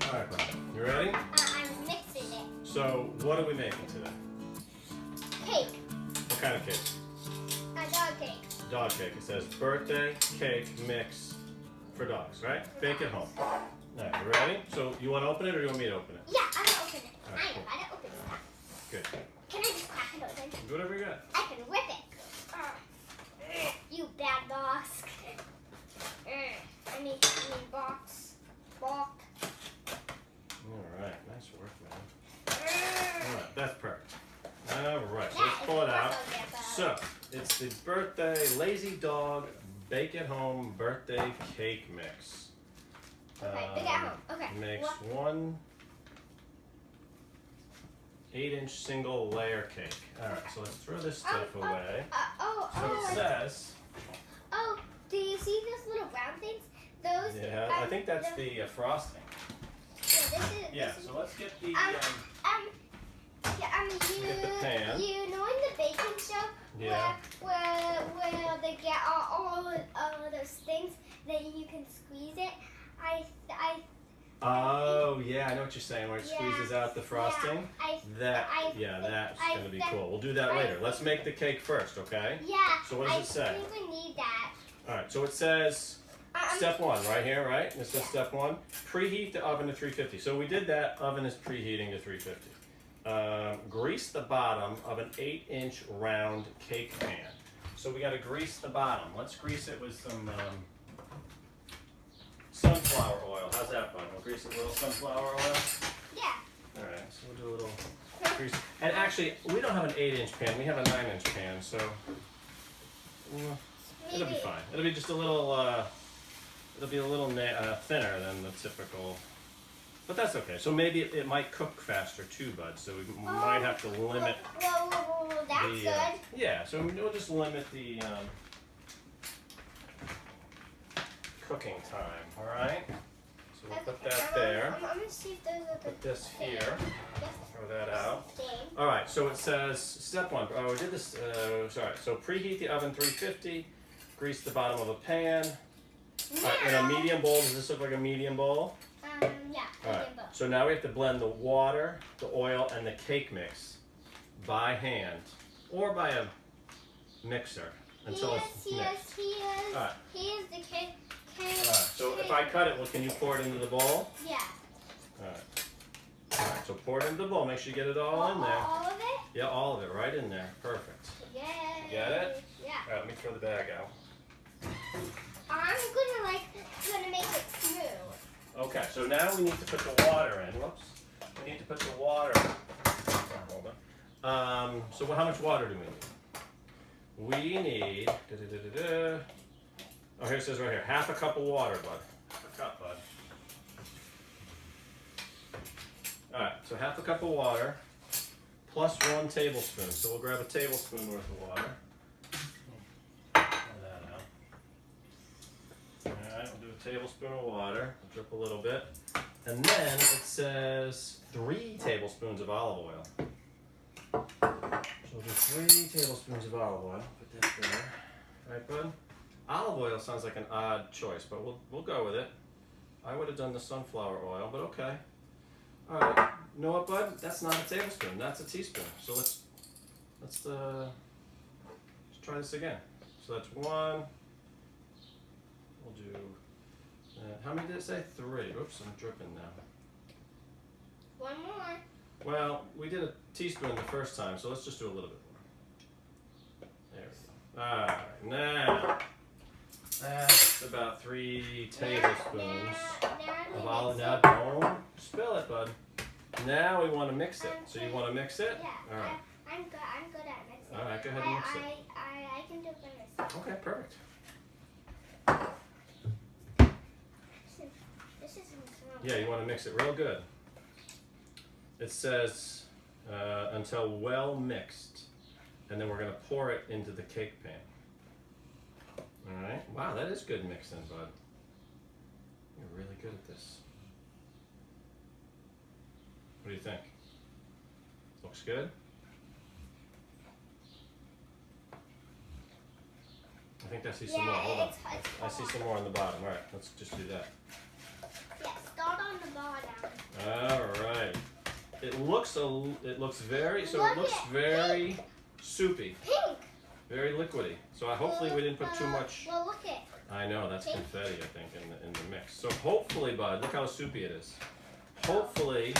All right, bud. You ready? I'm mixing it. So, what are we making today? Cake. What kind of cake? A dog cake. Dog cake. It says birthday cake mix for dogs, right? Bake at home. All right, you ready? So, you want to open it or do you want me to open it? Yeah, I'm gonna open it. All right, cool. I know how to open it. Good. Can I just crack it open? Do whatever you got. I can rip it. You bad boss. I mean box. Balk. All right, nice work, man. All right, that's perfect. All right, so let's pull it out. So, it's the birthday lazy dog bake at home birthday cake mix. Okay, big at home. Okay. Makes one 8-inch single layer cake. All right, so let's throw this stuff away. So it says. Oh, do you see those little brown things? Those. Yeah, I think that's the frosting. Yeah, So let's get the. get the pan. You know in the baking show where they get all those things that you can squeeze it. Oh yeah, I know what you're saying. Where it squeezes out the frosting. That's gonna be cool. We'll do that later. Let's make the cake first, okay? Yeah. So what does it say? I think we need that. All right. So it says step 1 right here, right? It says step 1. Preheat the oven to 350. So we did that. Oven is preheating to 350. Grease the bottom of an 8-inch round cake pan. So we got to grease the bottom. Let's grease it with some sunflower oil. How's that fun? We'll grease it with a little sunflower oil. Yeah. All right, so we'll do a little grease. And actually, we don't have an 8-inch pan. We have a 9-inch pan, so it'll be fine. It'll be just a little. It'll be a little thinner than the typical. But that's okay. So maybe it might cook faster too, bud. So we might have to limit. Whoa, that's good. Yeah, so we'll just limit the cooking time. All right. So we'll put that there. I'm gonna see if there's a Put this here. Throw that out. Same. All right. So it says step 1. Oh, we did this. Sorry. So preheat the oven 350. Grease the bottom of a pan. In a medium bowl. Does this look like a medium bowl? Yeah. All right. So now we have to blend the water, the oil, and the cake mix by hand or by a mixer until it's mixed. All right. Here's the cake. All right. So if I cut it, well, can you pour it into the bowl? Yeah. All right. All right. So pour it into the bowl. Make sure you get it all in there. All of it? Yeah, all of it right in there. Perfect. Yeah. Get it? Yeah. All right. Let me throw the bag out. I'm gonna make it smooth. Okay, so now we need to put the water in. Whoops. We need to put the water in. Hold on. So how much water do we need? We need, oh, here it says right here, half a cup of water, bud. Half a cup, bud. All right, so half a cup of water plus 1 tablespoon. So we'll grab a tablespoon worth of water. Tablespoon of water, I'll drip a little bit, and then it says 3 tablespoons of olive oil. So we'll do 3 tablespoons of olive oil. Put that there, right, bud? Olive oil sounds like an odd choice, but we'll go with it. I would have done the sunflower oil, but okay. All right, you know what, bud? That's not a tablespoon. That's a teaspoon. So let's try this again. So that's 1. We'll do. How many did it say? 3. Oops, I'm dripping now. 1 more. Well, we did a teaspoon the first time, so let's just do a little bit more. There we go. All right, now that's about 3 tablespoons of olive. Now don't spill it, bud. Now we want to mix it. So you want to mix it? Yeah. All right. I'm good at mixing. All right, go ahead and mix it. I can do it by myself. Okay, perfect. Yeah, you want to mix it real good. It says until well mixed, and then we're going to pour it into the cake pan. All right. Wow, that is good mixing, bud. You're really good at this. What do you think? Looks good? I think I see some more. Hold on. I see some more on the bottom. All right, let's just do that. Yeah, start on the bottom. All right. It looks very soupy, Pink. very liquidy. So hopefully we didn't put too much. Well, look it. I know that's Pink. confetti, I think, in the mix. So hopefully, bud, look how soupy it is. Hopefully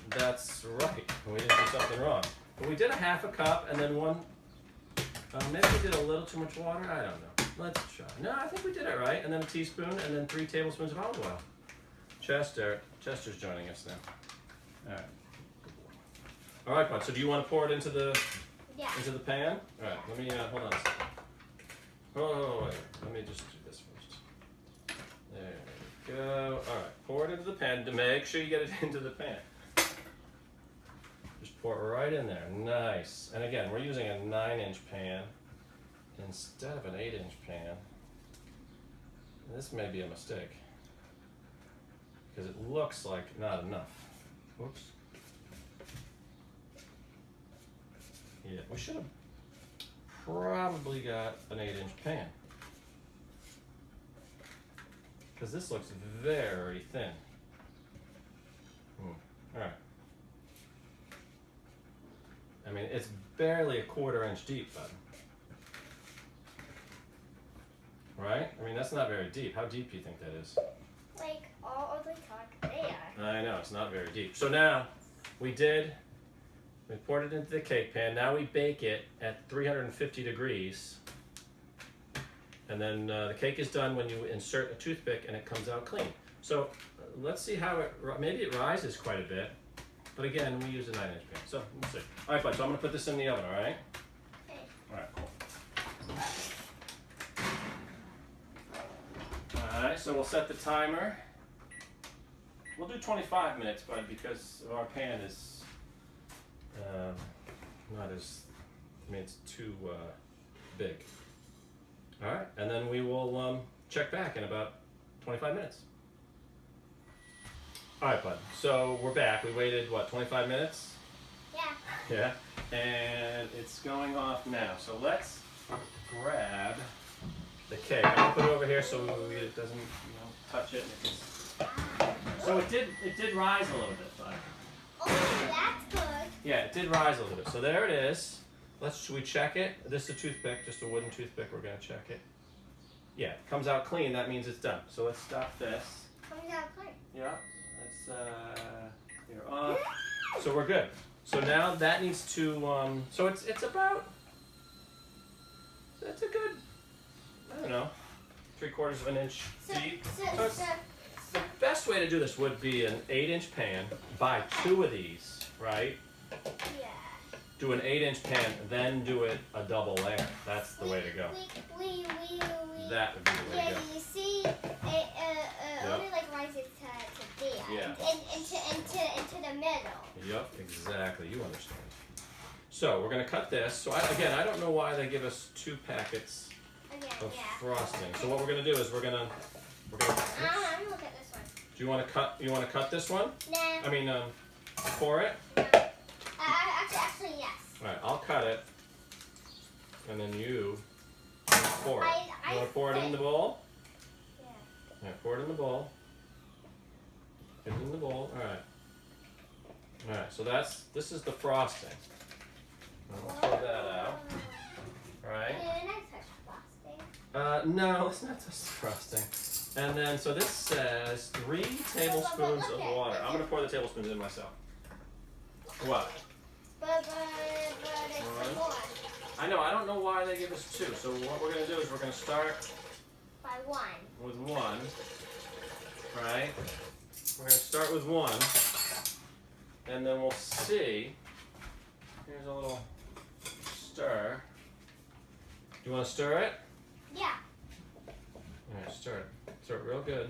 that's right. We didn't do something wrong. But we did a half a cup and then one. Maybe we did a little too much water. I don't know. Let's try. No, I think we did it right. And then a teaspoon and then 3 tablespoons of olive oil. Chester's joining us now. All right. All right, bud. So do you want to pour it into the pan? All right. Let me hold on a second. Oh, wait. Let me just do this first. There we go. All right. Pour it into the pan to make sure you get it into the pan. Just pour it right in there. Nice. And again, we're using a 9-inch pan instead of an 8-inch pan. And this may be a mistake because it looks like not enough. Whoops. Yeah, we should have probably got an 8-inch pan because this looks very thin. All right. I mean, it's barely a 1/4 inch deep, bud. Right? I mean, that's not very deep. How deep do you think that is? Like all of the top there. I know, it's not very deep. So now, we poured it into the cake pan. Now we bake it at 350 degrees. And then the cake is done when you insert a toothpick and it comes out clean. So let's see how maybe it rises quite a bit. But again, we use a 9-inch pan. So we'll see. All right, bud, so I'm going to put this in the oven, all right? Okay. All right, cool. All right, so we'll set the timer. We'll do 25 minutes, bud, because our pan is not as, I mean, it's too big. All right, and then we will check back in about 25 minutes. All right, bud, so we're back. We waited, what, 25 minutes? Yeah. Yeah, and it's going off now. So let's grab the cake. I'm gonna put it over here so it doesn't, touch it. So it did rise a little bit, bud. Oh, that's good. Yeah, it did rise a little bit. So there it is. Should we check it? This is a toothpick, just a wooden toothpick. We're gonna check it. Yeah, it comes out clean. That means it's done. So let's stop this. Comes out clean. Yeah, let's clear off. So we're good. So now that needs to, so it's about, it's a good, I don't know, 3/4 of an inch deep. So the best way to do this would be an 8-inch pan. Buy 2 of these, right? Yeah. Do an 8-inch pan, then do it a double layer. That's the way to go. That would be the way to go. Yeah, you see, it only like rises to there. Yeah. And into the middle. Yep, exactly. You understand. So we're gonna cut this. So again, I don't know why they give us 2 packets of frosting. So what we're gonna do is we're gonna. I'm gonna look at this one. Do you want to cut? You want to cut this one? No. I mean, pour it. Actually, yes. All right, I'll cut it, and then you pour it. You want to pour it in the bowl? Yeah. All right, pour it in the bowl. Get it in the bowl. All right. All right. So this is the frosting. I'll pour that out. All right. Can I touch frosting? No, let's not touch the frosting. And then, so this says 3 tablespoons of water. I'm gonna pour the tablespoons in myself. What? But it's 1. I know. I don't know why they give us 2. So what we're gonna do is we're gonna start By 1. with 1. Right? We're gonna start with 1, and then we'll see. Here's a little stir. Do you want to stir it? Yeah. All right, stir it. Stir it real good.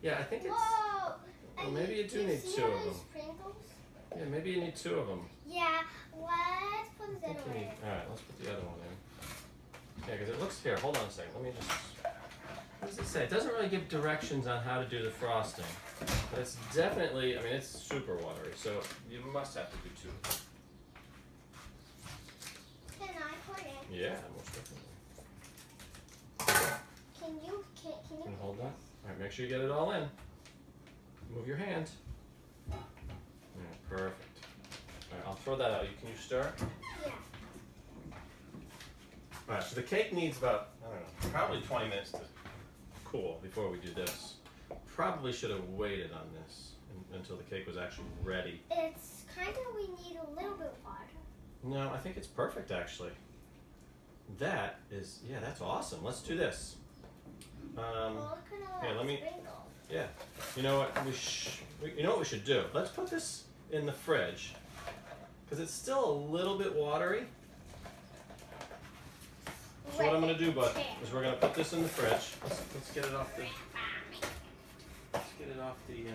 Yeah, I think it's. Whoa! Well, maybe you do need 2 of them. Sprinkles? Yeah, maybe you need 2 of them. Yeah. Let's put this other one in. All right, let's put the other one in. Yeah, because it looks here. Hold on a second. Let me just. What does it say? It doesn't really give directions on how to do the frosting, but it's definitely. I mean, it's super watery, so you must have to do 2. Can I put it? Yeah, most definitely. hold that. All right, make sure you get it all in. Move your hand. Yeah, perfect. All right, I'll throw that out. Can you stir? Yeah. All right, so the cake needs about, I don't know, probably 20 minutes to cool before we do this. Probably should have waited on this until the cake was actually ready. It's kind of, we need a little bit of water. No, I think it's perfect actually. That is, yeah, that's awesome. Let's do this. Well, look at all Here, that let me. sprinkles. Yeah. You know what you know what we should do? Let's put this in the fridge because it's still a little bit watery. So what I'm gonna do, bud, is we're gonna put this in the fridge. Let's get it off the. Let's get it off the.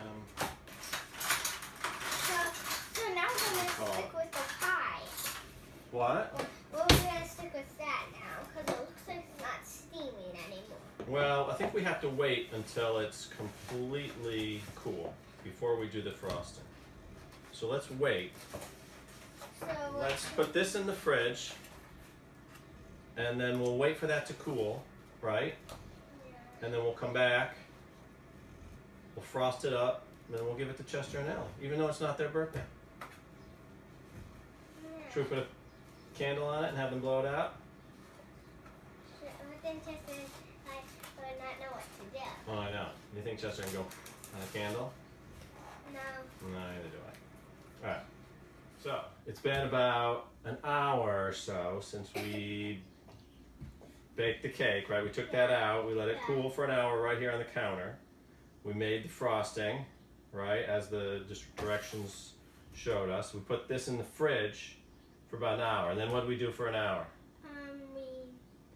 So now we're gonna stick with the pie. What? Well, we're gonna stick with that now because it looks like it's not steaming anymore. Well, I think we have to wait until it's completely cool before we do the frosting. So let's wait. So Let's put this in the fridge, and then we'll wait for that to cool, right? And then we'll come back, we'll frost it up, and then we'll give it to Chester and Ellie, even though it's not their birthday. Should we put a candle on it and have them blow it out? I think Chester and I would not know what to do. Oh, I know. You think Chester can go on a candle? No. No, neither do I. Alright, so it's been about an hour or so since we baked the cake, right? We took that out, we let it cool for an hour right here on the counter. We made the frosting, right, as the directions showed us. We put this in the fridge for about an hour, and then what did we do for an hour? We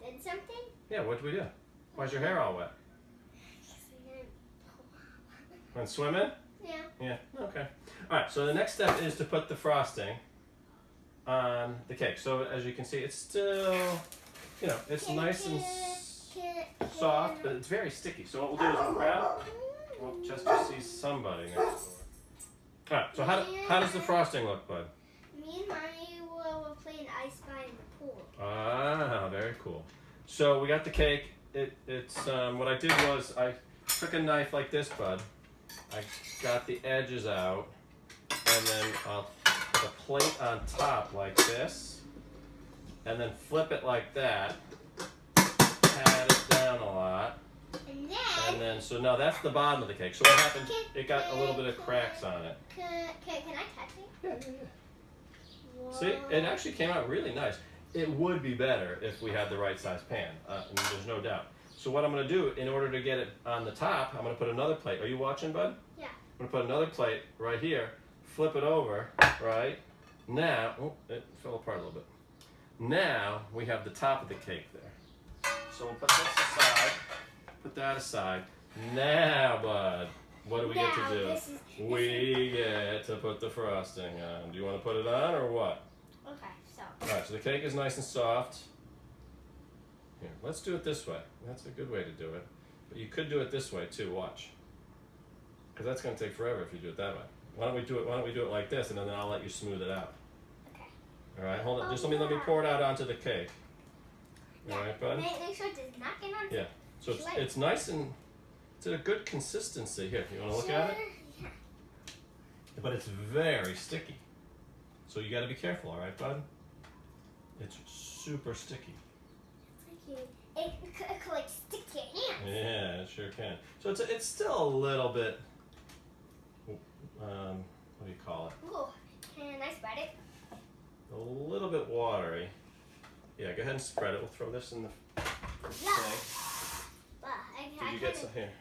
did something? Yeah, what did we do? Why's your hair all wet? Went swimming? Yeah. Yeah, okay. Alright, so the next step is to put the frosting on the cake. So as you can see, it's still, you know, it's nice and soft, but it's very sticky. So what we'll do is we'll grab, well, Chester sees somebody next door. Alright, so how does the frosting look, bud? Me and Mommy were playing ice by in the pool. Ah, very cool. So we got the cake. It's what I did was I took a knife like this, bud. I got the edges out, and then I'll put a plate on top like this, and then flip it like that, pat it down a lot, and then so now that's the bottom of the cake. So what happened, it got a little bit of cracks on it. Can I touch it? Yeah. See, it actually came out really nice. It would be better if we had the right size pan, there's no doubt. So what I'm going to do, in order to get it on the top, I'm going to put another plate. Are you watching, bud? Yeah. I'm going to put another plate right here, flip it over, right? Now, oh, it fell apart a little bit. Now, we have the top of the cake there. So we'll put this aside, put that aside. Now, bud, what do we get to do? We get to put the frosting on. Do you want to put it on or what? Okay, so. Alright, so the cake is nice and soft. Here, let's do it this way. That's a good way to do it. But you could do it this way too, watch. Because that's going to take forever if you do it that way. Why don't we do it like this, and then I'll let you smooth it out. Okay. Alright, hold on. Just let me pour it out onto the cake. Alright, bud? Make sure it does not get on. Yeah. So it's nice and it's a good consistency. Here, you want to look at it? Yeah. But it's very sticky. So you got to be careful, alright, bud? It's super sticky. It could like stick to your hands. Yeah, it sure can. So it's still a little bit, what do you call it? Ooh, can I spread it? A little bit watery. Yeah, go ahead and spread it. We'll throw this in the thing. Did you get some here?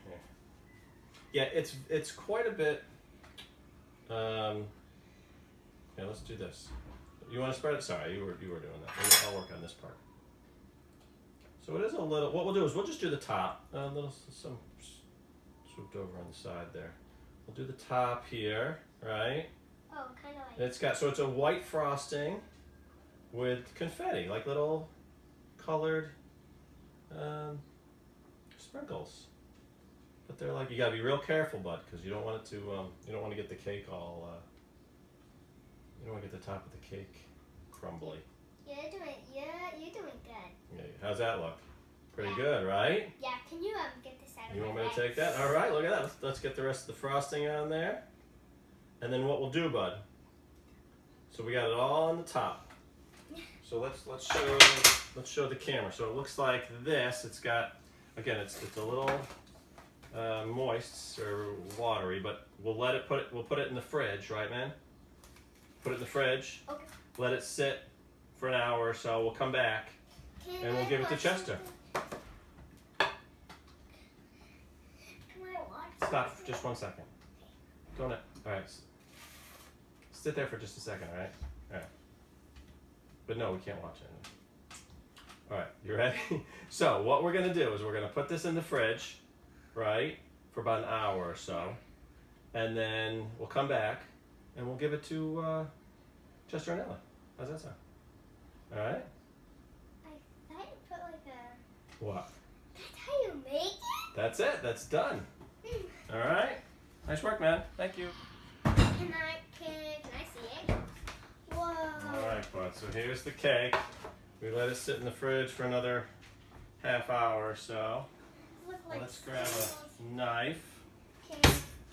Yeah, it's quite a bit. Yeah, let's do this. You want to spread it? Sorry, you were doing that. I'll work on this part. So it is a little. What we'll do is we'll just do the top. A little some swooped over on the side there. We'll do the top here, right? Oh, kind of like. It's a white frosting with confetti, like little colored sprinkles. But they're like, you gotta be real careful, bud, because you don't want it to. You don't want to get the cake all. You don't want to get the top of the cake crumbly. You're doing good. Yeah, how's that look? Pretty good, right? Yeah, can you get this out You want me to take that? All right, look at that. Let's get the rest of the frosting on there. And then what we'll do, bud. So we got it all on the top. So let's show the camera. So it looks like this. It's got, again, it's a little moist or watery, but we'll put it in the fridge, right, man? Put it in the fridge. Okay. Let it sit for an hour or so. We'll come back and we'll give it to Chester. Stop for just 1 second. Don't it? All right. Sit there for just a second, all right? All right. But no, we can't watch it. All right, you ready? So what we're gonna do is we're gonna put this in the fridge, right, for about an hour or so, and then we'll come back and we'll give it to Chester and Ella. How's that sound? All right. I thought you put like a. What? That's how you make it. That's it. That's done. All right. Nice work, man. Thank you. Can I see it? Whoa. All right, bud. So here's the cake. We let it sit in the fridge for another half hour or so. Look like Let's grab a knife. Can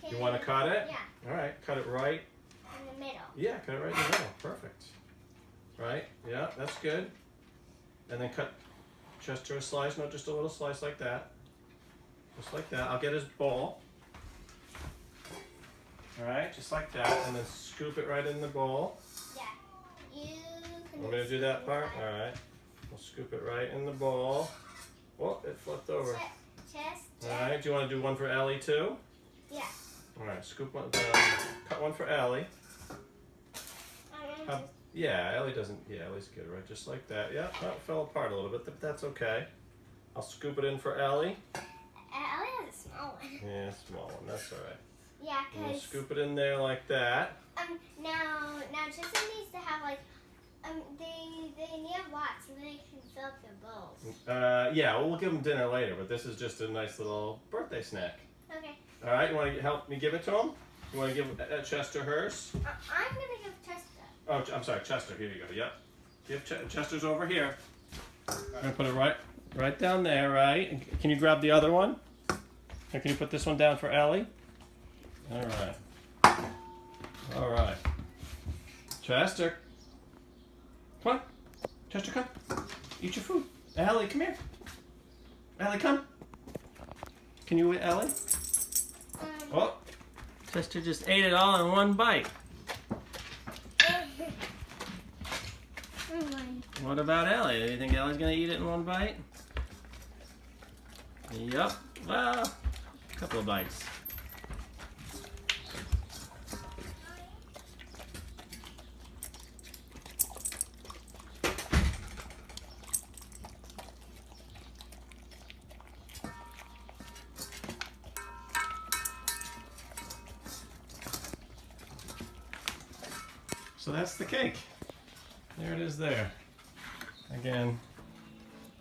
You want to cut it? Yeah. All right. Cut it right. In the middle. Yeah, cut it right in the middle. Perfect. Right. Yeah, that's good. And then cut Chester a slice. No, just a little slice like that. Just like that. I'll get his bowl. All right, just like that, and then scoop it right in the bowl. Yeah. You can. Want me to do that part? All right. We'll scoop it right in the bowl. Oh, it flipped over. Chest. All right. Do you want to do one for Ellie too? Yeah. All right. Scoop one. Cut one for Ellie. Yeah, Ellie doesn't. Yeah, Ellie's good, right? Just like that. Yeah. Oh, it fell apart a little bit, but that's okay. I'll scoop it in for Ellie. Ellie has a small one. Yeah, small one. That's all right. Yeah, And we'll cause scoop it in there like that. now Tristan needs to have like they need a lot so they can fill up their bowls. Yeah, well, we'll give them dinner later, but this is just a nice little birthday snack. Okay. All right, you want to help me give it to him? You want to give Chester hers? I'm gonna give Chester. Oh, I'm sorry, Chester. Here you go. Yep. Give Chester's over here. I'm gonna put it right down there, right? And can you grab the other one? And can you put this one down for Ellie? All right. All right. Chester. Come on. Chester, come. Eat your food. Ellie, come here. Ellie, come. Can you eat Ellie? Oh. Chester just ate it all in one bite. What about Ellie? Do you think Ellie's gonna eat it in one bite? Yup. Well, a couple of bites. So that's the cake. There it is there. Again,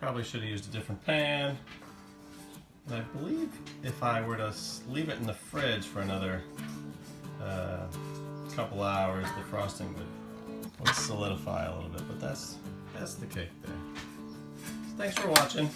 probably should have used a different pan. And I believe if I were to leave it in the fridge for another couple hours, the frosting would solidify a little bit. But that's the cake there. So thanks for watching.